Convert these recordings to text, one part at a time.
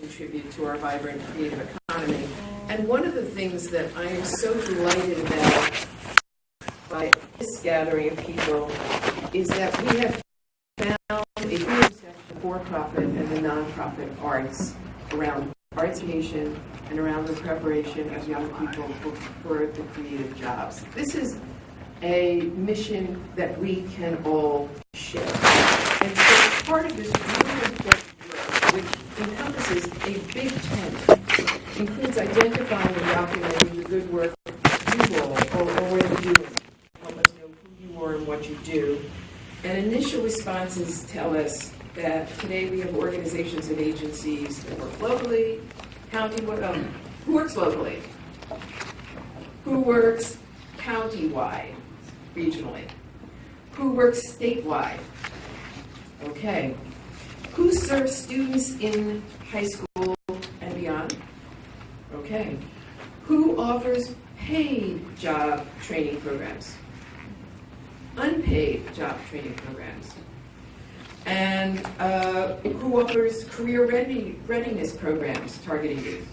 contribute to our vibrant creative economy. And one of the things that I am so delighted about by this gathering of people is that we have found a intersection of for-profit and the nonprofit arts around arts-ation and around the preparation of young people for the creative jobs. This is a mission that we can all share. And so part of this really important work, which encompasses a big tent, includes identifying and documenting the good work you all are already doing. Help us know who you are and what you do. And initial responses tell us that today we have organizations and agencies that work locally, who works locally, who works county-wide, regionally, who works statewide, okay, who serves students in high school and beyond, okay, who offers paid job training programs, unpaid job training programs, and who offers career readiness programs targeting youth.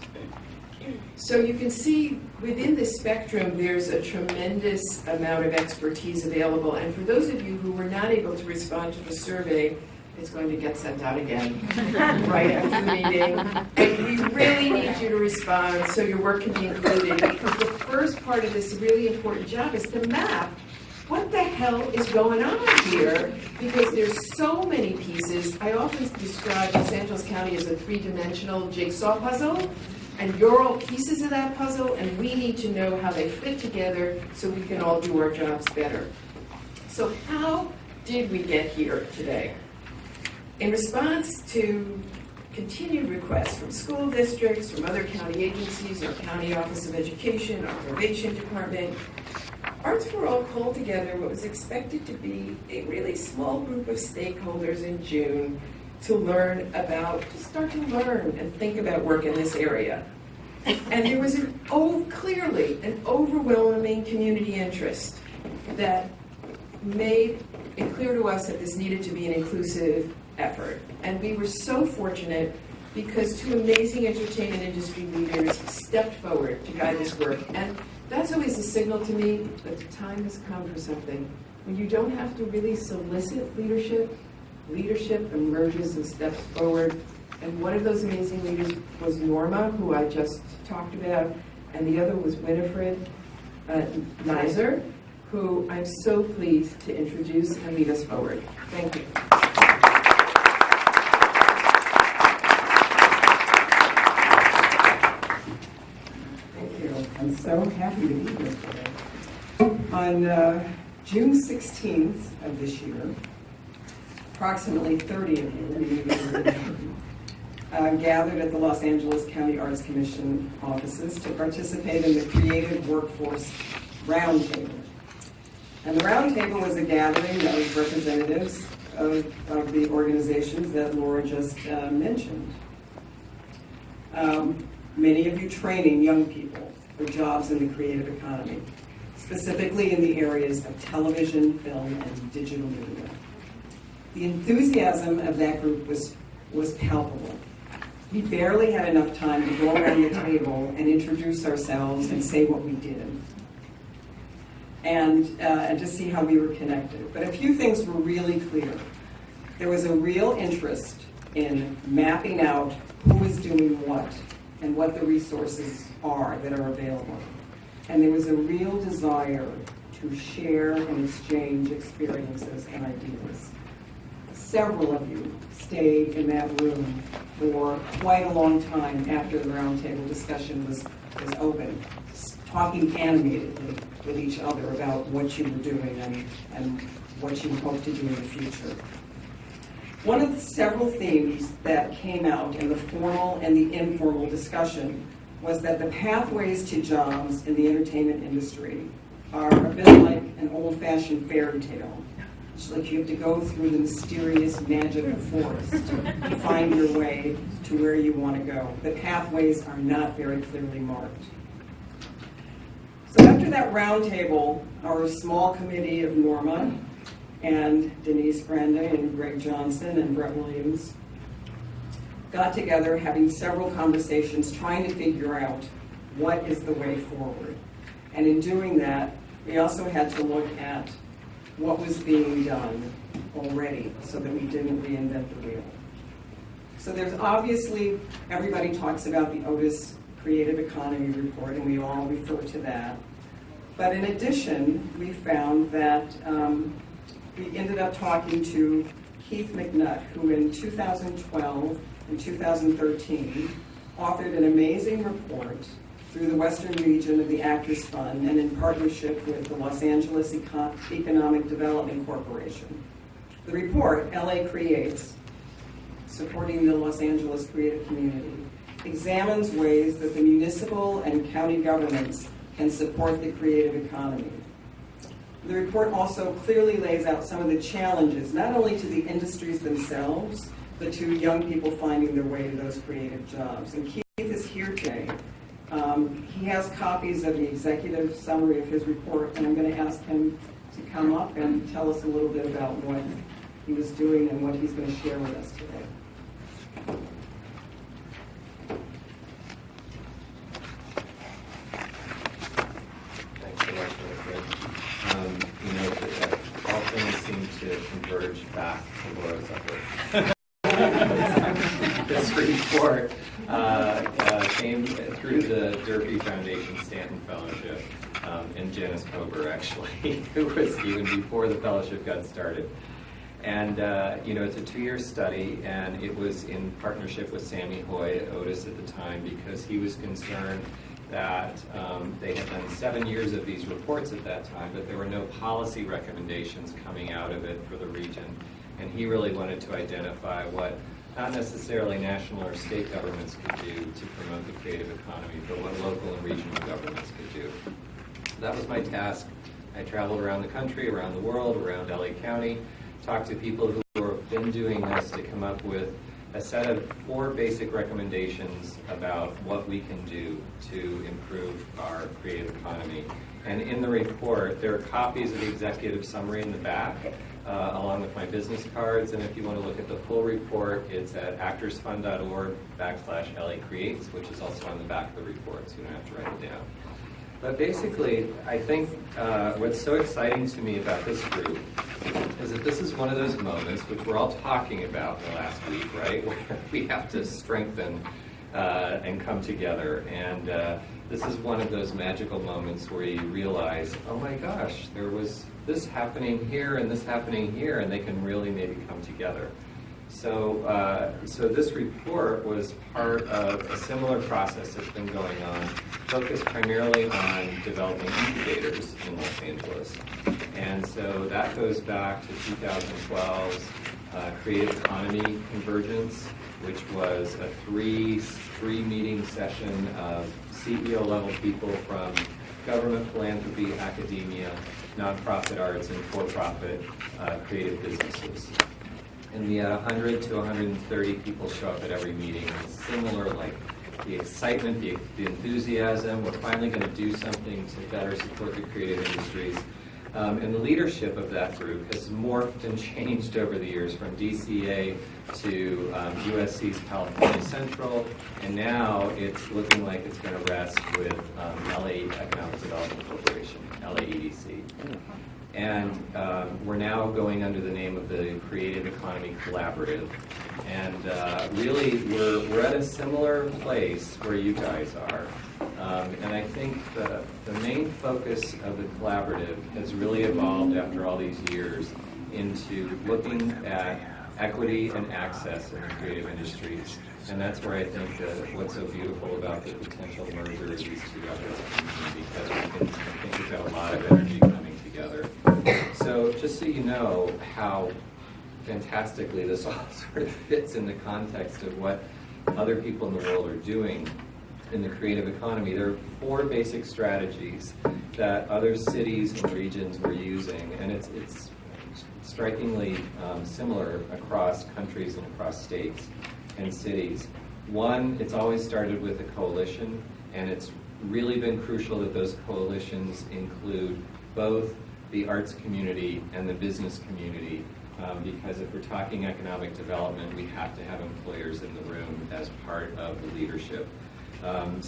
So you can see within this spectrum there's a tremendous amount of expertise available, and for those of you who were not able to respond to the survey, it's going to get sent out again right after the meeting. And we really need you to respond so your work can be included, because the first part of this really important job is to map what the hell is going on here, because there's so many pieces. I often describe Los Angeles County as a three-dimensional jigsaw puzzle, and you're all pieces of that puzzle, and we need to know how they fit together so we can all do our jobs better. So how did we get here today? In response to continued requests from school districts, from other county agencies, our County Office of Education, our Probation Department, Arts for All called together what was expected to be a really small group of stakeholders in June to start to learn and think about work in this area. And there was clearly an overwhelming community interest that made it clear to us that this needed to be an inclusive effort. And we were so fortunate because two amazing entertainment industry leaders stepped forward to guide this work. And that's always a signal to me that the time has come for something. When you don't have to really solicit leadership, leadership emerges and steps forward. And one of those amazing leaders was Norma, who I just talked about, and the other was Winifred Nizer, who I'm so pleased to introduce and lead us forward. Thank you. I'm so happy to be here today. On June 16th of this year, approximately 30 of you gathered at the Los Angeles County Arts Commission offices to participate in the Creative Workforce Roundtable. And the Roundtable was a gathering of representatives of the organizations that Laura just mentioned. Many of you training young people for jobs in the creative economy, specifically in the areas of television, film, and digital media. The enthusiasm of that group was palpable. We barely had enough time to go around the table and introduce ourselves and say what we did, and to see how we were connected. But a few things were really clear. There was a real interest in mapping out who is doing what and what the resources are that are available. And there was a real desire to share and exchange experiences and ideas. Several of you stayed in that room for quite a long time after the roundtable discussion was open, talking animatedly with each other about what you were doing and what you hope to do in the future. One of the several themes that came out in the formal and the informal discussion was that the pathways to jobs in the entertainment industry are a bit like an old-fashioned fairy tale. It's like you have to go through the mysterious magic of forest to find your way to where you want to go. The pathways are not very clearly marked. So after that roundtable, our small committee of Norma and Denise Grande and Greg Johnson and Brett Williams got together, having several conversations, trying to figure out what is the way forward. And in doing that, we also had to look at what was being done already so that we didn't reinvent the wheel. So there's obviously, everybody talks about the Otis Creative Economy Report, and we all refer to that. But in addition, we found that we ended up talking to Keith McNutt, who in 2012 and 2013 authored an amazing report through the Western region of the Actors Fund and in partnership with the Los Angeles Economic Development Corporation. The report, LA Creates, supporting the Los Angeles creative community, examines ways that the municipal and county governments can support the creative economy. The report also clearly lays out some of the challenges, not only to the industries themselves, but to young people finding their way to those creative jobs. And Keith is here today. He has copies of the executive summary of his report, and I'm going to ask him to come up and tell us a little bit about what he was doing and what he's going to share with us today. Thanks so much, Winifred. You know, all things seem to converge back to Laura's effort. This report came through the Durfee Foundation Stanton Fellowship and Janice Kober, actually, who was even before the fellowship got started. And you know, it's a 2-year study, and it was in partnership with Sammy Hoy at Otis at the time, because he was concerned that they had done 7 years of these reports at that time, but there were no policy recommendations coming out of it for the region. And he really wanted to identify what not necessarily national or state governments could do to promote the creative economy, but what local and regional governments could do. So that was my task. I traveled around the country, around the world, around LA County, talked to people who have been doing this to come up with a set of 4 basic recommendations about what we can do to improve our creative economy. And in the report, there are copies of the executive summary in the back, along with my business cards. And if you want to look at the full report, it's at actorsfund.org/LA Creates, which is also on the back of the report, so you don't have to write it down. But basically, I think what's so exciting to me about this group is that this is one of those moments, which we're all talking about the last week, right, where we have to strengthen and come together. And this is one of those magical moments where you realize, oh my gosh, there was this happening here and this happening here, and they can really maybe come together. So, so this report was part of a similar process that's been going on, focused primarily on developing incubators in Los Angeles. And so that goes back to 2012's Creative Economy Convergence, which was a three-meeting session of CEO-level people from government, philanthropy, academia, nonprofit arts, and for-profit creative businesses. And we had 100 to 130 people show up at every meeting. It's similar, like the excitement, the enthusiasm. We're finally going to do something to better support the creative industries. And the leadership of that group has morphed and changed over the years, from DCA to USC's California Central, and now it's looking like it's going to rest with LA Economic Development Corporation, LAEDC. And we're now going under the name of the Creative Economy Collaborative. And really, we're at a similar place where you guys are. And I think the main focus of the collaborative has really evolved after all these years into looking at equity and access in the creative industries. And that's where I think what's so beautiful about the potential merger of these two efforts, because I think we've got a lot of energy coming together. So just so you know how fantastically this all sort of fits in the context of what other people in the world are doing in the creative economy, there are 4 basic strategies that other cities and regions were using, and it's strikingly similar across countries and across states and cities. One, it's always started with a coalition, and it's really been crucial that those coalitions include both the arts community and the business community because if we're talking economic development, we have to have employers in the room as part of the leadership. And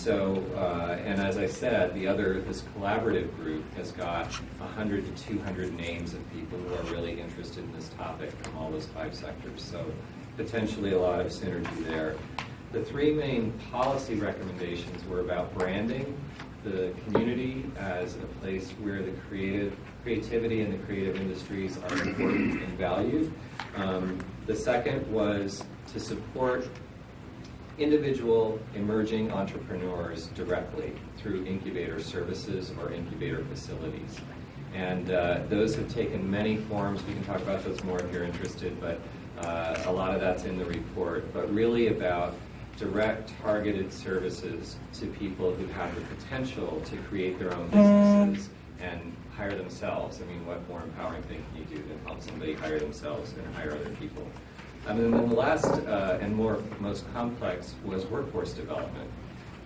as I said, this collaborative group has got 100 to 200 names of people who are really interested in this topic from all those 5 sectors. So potentially a lot of synergy there. The 3 main policy recommendations were about branding the community as a place where the creativity and the creative industries are important and valued. The second was to support individual emerging entrepreneurs directly through incubator services or incubator facilities. And those have taken many forms. We can talk about those more if you're interested, but a lot of that's in the report. But really about direct targeted services to people who have the potential to create their own businesses and hire themselves. I mean, what more empowering thing can you do than help somebody hire themselves and hire other people? And then the last and most complex was workforce development.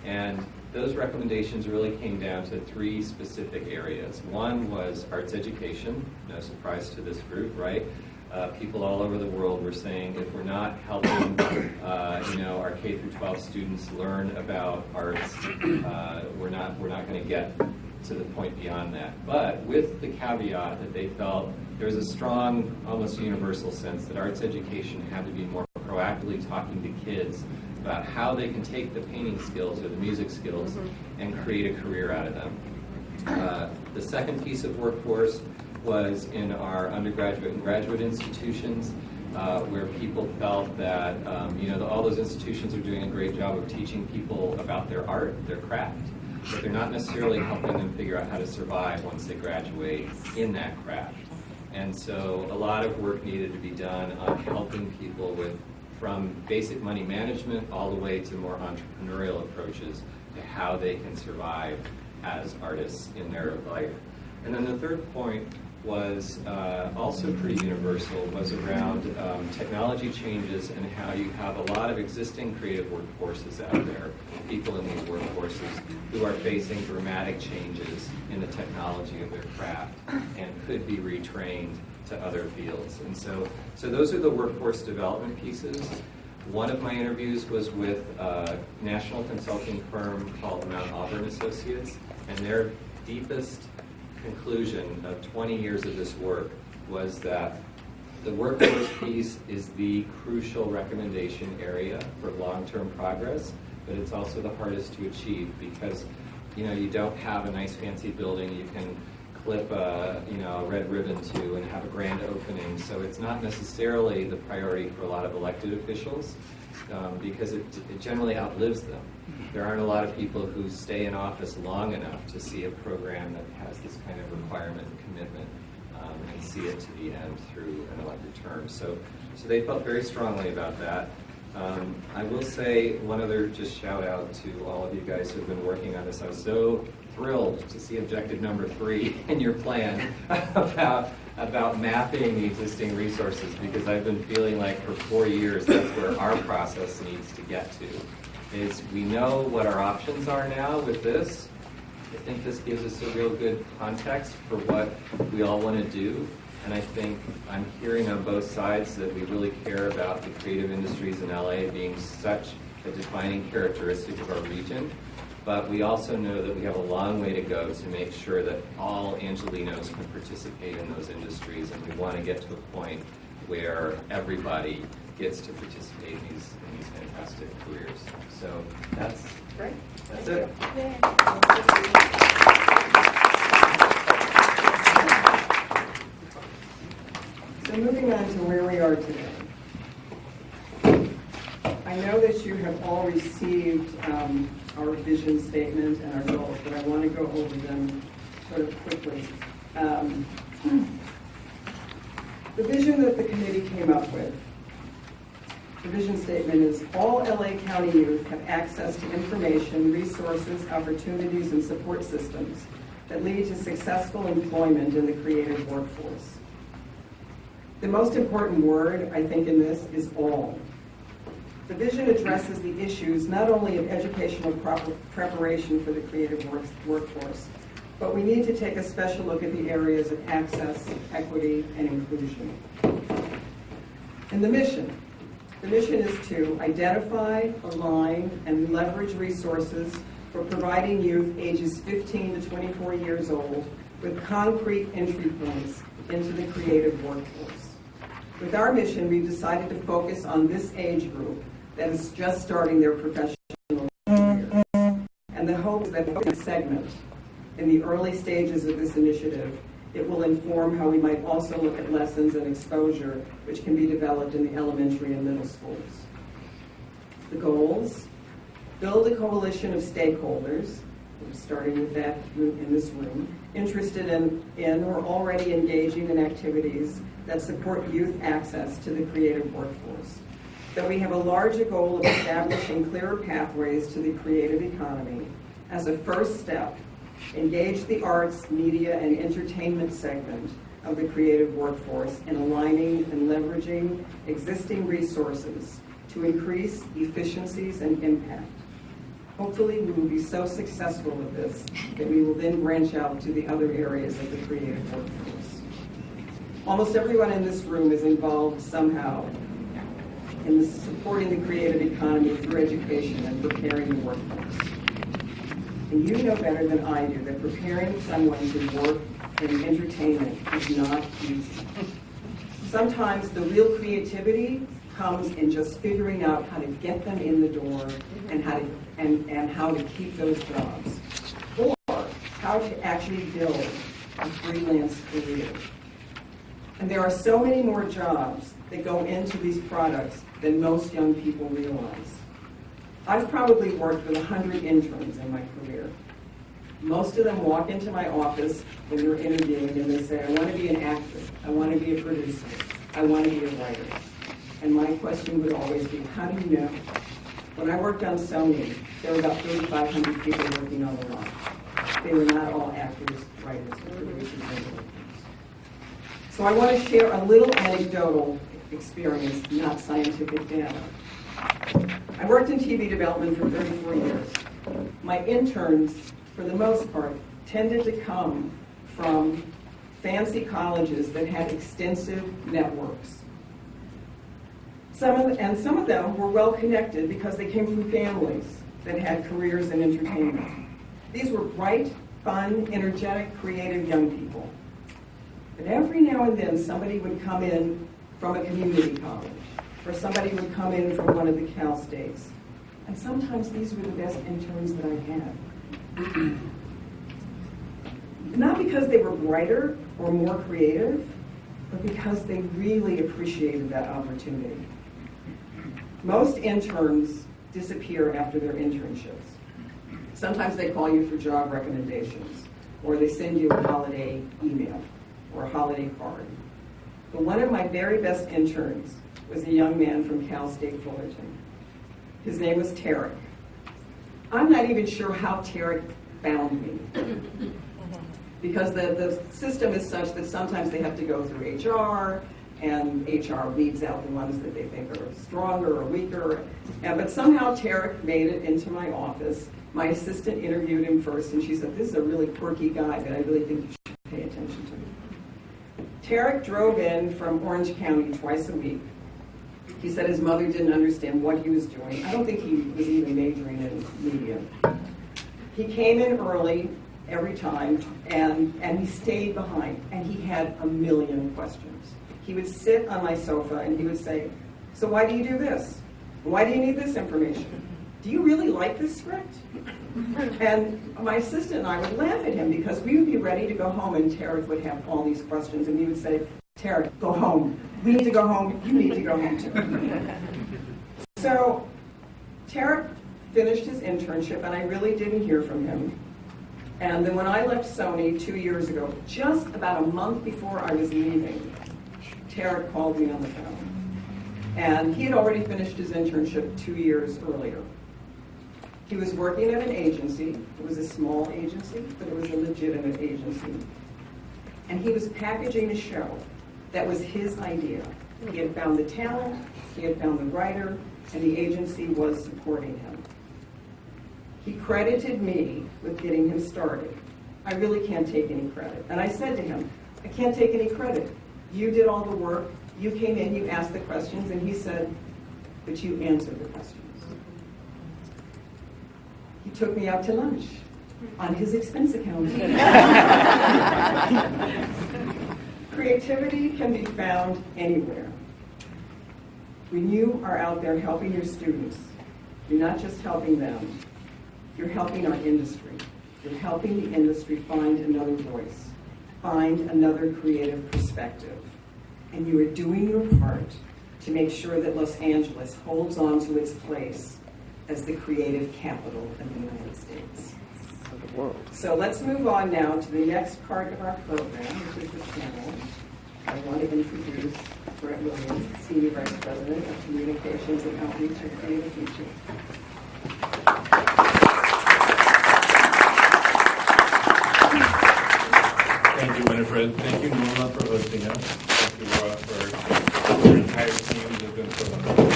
And those recommendations really came down to 3 specific areas. One was arts education, no surprise to this group, right? People all over the world were saying if we're not helping our K through 12 students learn about arts, we're not going to get to the point beyond that. But with the caveat that they felt there was a strong, almost universal sense that arts education had to be more proactively talking to kids about how they can take the painting skills or the music skills and create a career out of them. The second piece of workforce was in our undergraduate and graduate institutions, where people felt that all those institutions are doing a great job of teaching people about their art, their craft, but they're not necessarily helping them figure out how to survive once they graduate in that craft. And so a lot of work needed to be done on helping people from basic money management all the way to more entrepreneurial approaches to how they can survive as artists in their life. And then the third point was also pretty universal, was around technology changes and how you have a lot of existing creative workforces out there, people in these workforces who are facing dramatic changes in the technology of their craft and could be retrained to other fields. And so those are the workforce development pieces. One of my interviews was with a national consulting firm called Mount Auburn Associates, and their deepest conclusion of 20 years of this work was that the workforce piece is the crucial recommendation area for long-term progress, but it's also the hardest to achieve because you don't have a nice fancy building you can clip a red ribbon to and have a grand opening, so it's not necessarily the priority for a lot of elected officials because it generally outlives them. There aren't a lot of people who stay in office long enough to see a program that has this kind of requirement and commitment and see it to the end through an elected term. So they felt very strongly about that. I will say one other just shout out to all of you guys who have been working on this. I was so thrilled to see objective number 3 in your plan about mapping the existing resources, because I've been feeling like for 4 years that's where our process needs to get to. Is we know what our options are now with this. I think this gives us a real good context for what we all want to do. And I think I'm hearing on both sides that we really care about the creative industries in LA being such a defining characteristic of our region. But we also know that we have a long way to go to make sure that all Angelenos can participate in those industries, and we want to get to a point where everybody gets to participate in these fantastic careers. So that's Great. That's it. So moving on to where we are today. I know that you have all received our vision statement and our goals, but I want to go over them sort of quickly. The vision that the committee came up with, the vision statement is all LA County youth have access to information, resources, opportunities, and support systems that lead to successful employment in the creative workforce. The most important word, I think, in this is all. The vision addresses the issues not only of educational preparation for the creative workforce, but we need to take a special look at the areas of access, equity, and inclusion. And the mission is to identify, align, and leverage resources for providing youth ages 15 to 24 years old with concrete entry points into the creative workforce. With our mission, we've decided to focus on this age group that is just starting their professional careers. And the hope is that the segment, in the early stages of this initiative, it will inform how we might also look at lessons and exposure which can be developed in the elementary and middle schools. The goals: build a coalition of stakeholders, starting with that in this room, interested in or already engaging in activities that support youth access to the creative workforce. That we have a larger goal of establishing clearer pathways to the creative economy. As a first step, engage the arts, media, and entertainment segment of the creative workforce in aligning and leveraging existing resources to increase efficiencies and impact. Hopefully, we will be so successful with this that we will then branch out to the other areas of the creative workforce. Almost everyone in this room is involved somehow in supporting the creative economy through education and preparing the workforce. And you know better than I do that preparing someone to work in entertainment is not easy. Sometimes the real creativity comes in just figuring out how to get them in the door and how to keep those jobs, or how to actually build a freelance career. And there are so many more jobs that go into these products than most young people realize. I've probably worked with 100 interns in my career. Most of them walk into my office when they're interviewing and they say, I want to be an actor, I want to be a producer, I want to be a writer. And my question would always be, how do you know? When I worked on Sony, there were about 3,500 people working on the line. They were not all actors, writers, or producers, and directors. So I want to share a little anecdotal experience, not scientific data. I worked in TV development for 34 years. My interns, for the most part, tended to come from fancy colleges that had extensive networks. Some of them were well connected because they came from families that had careers in entertainment. These were bright, fun, energetic, creative young people. But every now and then somebody would come in from a community college, or somebody would come in from one of the Cal States. And sometimes these were the best interns that I had. Not because they were brighter or more creative, but because they really appreciated that opportunity. Most interns disappear after their internships. Sometimes they call you for job recommendations, or they send you a holiday email or a holiday card. But one of my very best interns was a young man from Cal State Fullerton. His name was Tarek. I'm not even sure how Tarek found me. Because the system is such that sometimes they have to go through HR, and HR weeds out the ones that they think are stronger or weaker. But somehow Tarek made it into my office. My assistant interviewed him first, and she said, this is a really quirky guy that I really think you should pay attention to. Tarek drove in from Orange County twice a week. He said his mother didn't understand what he was doing. I don't think he was even majoring in media. He came in early every time, and he stayed behind, and he had a million questions. He would sit on my sofa and he would say, so why do you do this? Why do you need this information? Do you really like this script? And my assistant and I would laugh at him because we would be ready to go home and Tarek would have all these questions and we would say, Tarek, go home. We need to go home. You need to go home too. So Tarek finished his internship and I really didn't hear from him. And then when I left Sony 2 years ago, just about a month before I was leaving, Tarek called me on the phone. And he had already finished his internship 2 years earlier. He was working at an agency. It was a small agency, but it was a legitimate agency. And he was packaging a show that was his idea. He had found the talent, he had found the writer, and the agency was supporting him. He credited me with getting him started. I really can't take any credit. And I said to him, I can't take any credit. You did all the work, You came in, you asked the questions, and he said that you answered the questions. He took me out to lunch on his expense account. Creativity can be found anywhere. When you are out there helping your students, you're not just helping them, you're helping our industry. You're helping the industry find another voice, find another creative perspective. And you are doing your part to make sure that Los Angeles holds on to its place as the creative capital of the United States. So let's move on now to the next part of our program, which is the panel. I want to introduce Brett Williams, Senior Vice President of Communications and Outreach at Creative Future. Thank you, Winifred. Thank you, Norma, for hosting us. Thank you, Laura, for your entire team who have been so wonderful.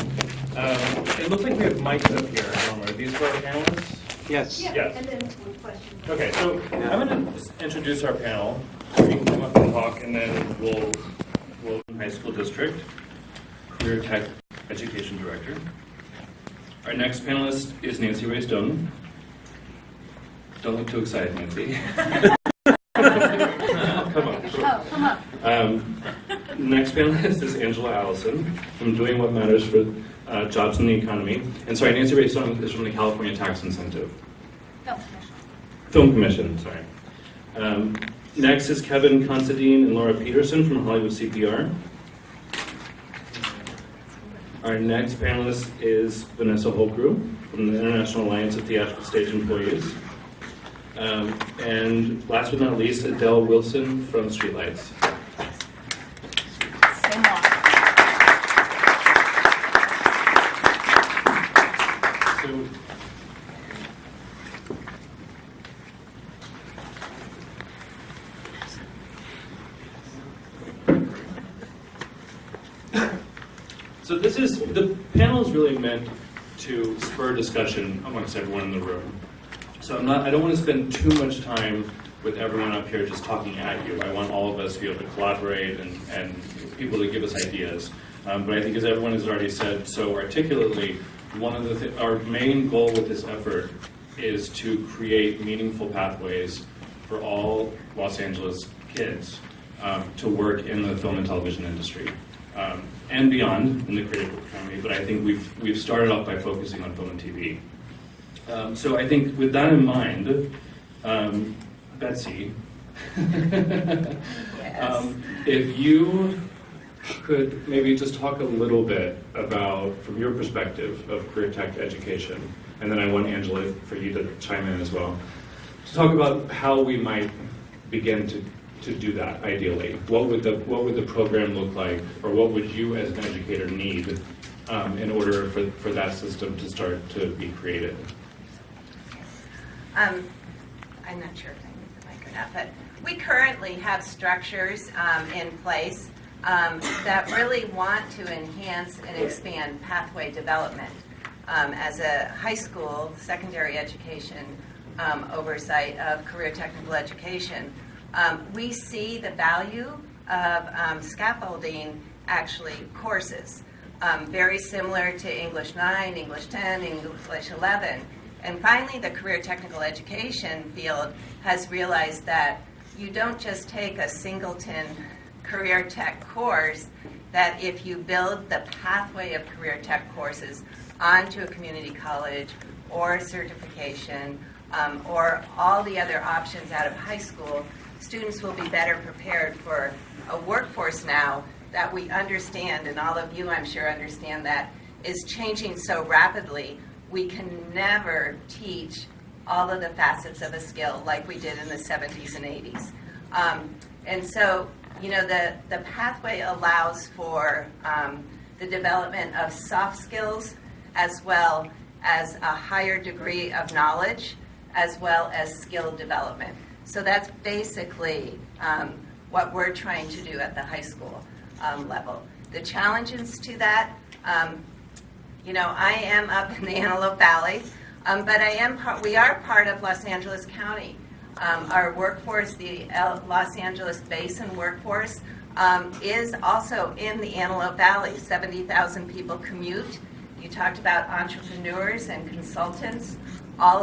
It looks like we have mics up here, Norma. Are these for our panelists? Yes. Yes. And then with questions. Okay, so I'm going to introduce our panel. You can come up and talk, and then we'll High School District, Career Tech Education Director. Our next panelist is Nancy Ray Stone. Don't look too excited, Nancy. Come on. Oh, come on. Next panelist is Angela Allison from Doing What Matters for Jobs in the Economy. And sorry, Nancy Ray Stone is from the California Tax Incentive. Film Commission, sorry. Next is Kevin Considine and Laura Peterson from Hollywood CPR. Our next panelist is Vanessa Holkrew from the International Alliance of Theatrical Stage Employees. And last but not least, Adele Wilson from Streetlights. So the panel is really meant to spur discussion amongst everyone in the room. So I don't want to spend too much time with everyone up here just talking at you. I want all of us to be able to collaborate and people to give us ideas. But I think as everyone has already said so articulately, one of our main goal with this effort is to create meaningful pathways for all Los Angeles kids to work in the film and television industry. And beyond in the creative economy, but I think we've started off by focusing on film and TV. So I think with that in mind, Betsy, if you could maybe just talk a little bit about, from your perspective of career tech education, and then I want Angela for you to chime in as well, to talk about how we might begin to do that ideally. What would the program look like, or what would you as an educator need in order for that system to start to be created? I'm not sure if I need the mic or not, but we currently have structures in place that really want to enhance and expand pathway development. As a high school, secondary education oversight of career technical education, we see the value of scaffolding actually courses, very similar to English 9, English 10, English 11. And finally, the career technical education field has realized that you don't just take a singleton career tech course, that if you build the pathway of career tech courses onto a community college or certification or all the other options out of high school, students will be better prepared for a workforce now that we understand, and all of you I'm sure understand, that is changing so rapidly. We can never teach all of the facets of a skill like we did in the 70s and 80s. And so, you know, the pathway allows for the development of soft skills as well as a higher degree of knowledge as well as skill development. So that's basically what we're trying to do at the high school level. The challenges to that, you know, I am up in the Antelope Valley, but we are part of Los Angeles County. Our workforce, the Los Angeles Basin workforce, is also in the Antelope Valley. 70,000 people commute. You talked about entrepreneurs and consultants. All of